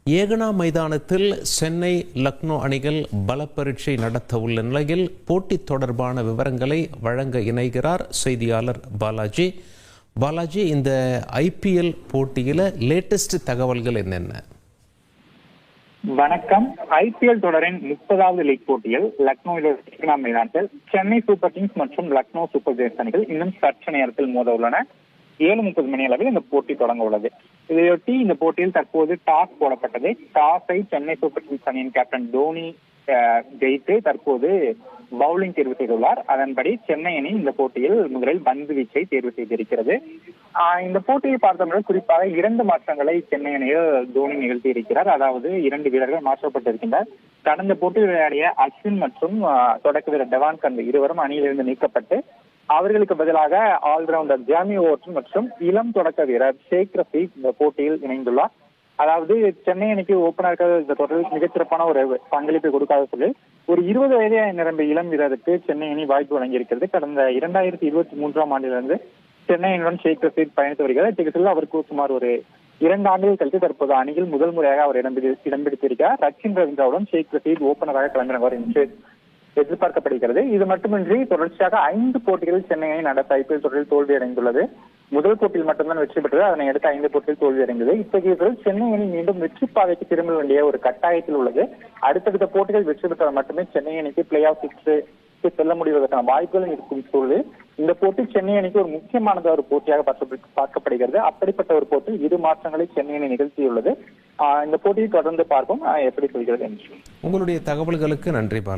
ஏகனா மைதானத்தில் சென்னை லக்னோ அணிகள் பலப்பரீட்சை நடத்த உள்ள நிலையில் போட்டி தொடர்பான விவரங்களை வழங்க இணைகிறார் செய்தியாளர் பாலாஜி. பாலாஜி, இந்த ஐபிஎல் போட்டியில லேட்டஸ்ட் தகவல்கள் என்னென்ன? வணக்கம். ஐபிஎல் தொடரின் 30வது லீக் போட்டியில் லக்னோவில் ஏகனா மைதானத்தில் சென்னை சூப்பர் கிங்ஸ் மற்றும் லக்னோ சூப்பர் ஜெயன்ஸ் அணிகள் இன்னும் சற்று நேரத்தில் மோத உள்ளன. 7:30 மணி அளவில் இந்த போட்டி தொடங்க உள்ளது. இதையொட்டி இந்த போட்டியில் தற்போது டாஸ் போடப்பட்டது. டாஸை சென்னை சூப்பர் கிங்ஸ் அணியின் கேப்டன் தோனி ஜெயித்து தற்போது பவுலிங் தேர்வு செய்துள்ளார். அதன்படி சென்னை அணி இந்த போட்டியில் முதலில் பந்து வீச்சை தேர்வு செய்திருக்கிறது. இந்த போட்டியை பார்த்தவர்கள் குறிப்பாக 2 மாற்றங்களை சென்னை அணியில் தோனி நிகழ்த்தி இருக்கிறார். அதாவது 2 வீரர்கள் மாற்றப்பட்டிருக்கின்றனர். கடந்த போட்டியில் விளையாடிய அஸ்வின் மற்றும் தொடக்க வீரர் டெவான் கந்து இருவரும் அணியிலிருந்து நீக்கப்பட்டு அவர்களுக்கு பதிலாக ஆல்ரவுண்டர் ஜாமி ஓவர்டன் மற்றும் இளம் தொடக்க வீரர் ஷேக் ரஃபீக் இந்த போட்டியில் இணைந்துள்ளார். அதாவது சென்னை அணிக்கு ஓபனர்கள் இந்த தொடரில் மிகச்சிறப்பான ஒரு பங்களிப்பை கொடுக்காத சொல்லி ஒரு 20 வயதை நிரம்பிய இளம் வீரருக்கு சென்னை அணி வாய்ப்பு வழங்கியிருக்கிறது. கடந்த 2023ஆம் ஆண்டிலிருந்து சென்னை அணியுடன் ஷேக் ரஃபீக் பயணித்து வருகிறார். இத்திட்டத்தில் அவருக்கு சுமார் ஒரு 2 ஆண்டுகள் கழித்து தற்போது அணியில் முதல் முறையாக அவர் இடம் பிடித்திருக்கிறார். சச்சின் ரவீந்திராவுடன் ஷேக் ரஃபீக் ஓபனராக களமிறங்குவார் என்று எதிர்பார்க்கப்படுகிறது. இது மட்டுமின்றி தொடர்ச்சியாக 5 போட்டிகளில் சென்னை அணி நடத்த ஐபிஎல் தொடரில் தோல்வி அடைந்துள்ளது. முதல் போட்டியில் மட்டும்தான் வெற்றி பெற்றது. அதனை அடுத்த 5 போட்டியில் தோல்வி அடைந்தது. இத்தகைய சென்னை அணி மீண்டும் வெற்றி பாதைக்கு திரும்ப வேண்டிய ஒரு கட்டாயத்தில் உள்ளது. அடுத்தடுத்த போட்டிகள் வெற்றி பெற்றால் மட்டுமே சென்னை அணிக்கு பிளே ஆஃப் செல்ல முடிவதற்கான வாய்ப்புகளும் இருக்கும் சூழலில் இந்த போட்டி சென்னை அணிக்கு ஒரு முக்கியமானது ஒரு போட்டியாக பார்க்கப்படுகிறது. அப்படிப்பட்ட ஒரு போட்டி 2 மாற்றங்களை சென்னை அணி நிகழ்த்தியுள்ளது. இந்த போட்டியை தொடர்ந்து பார்ப்போம் எப்படி சொல்கிறது என்று. உங்களுடைய தகவல்களுக்கு நன்றி பாலா.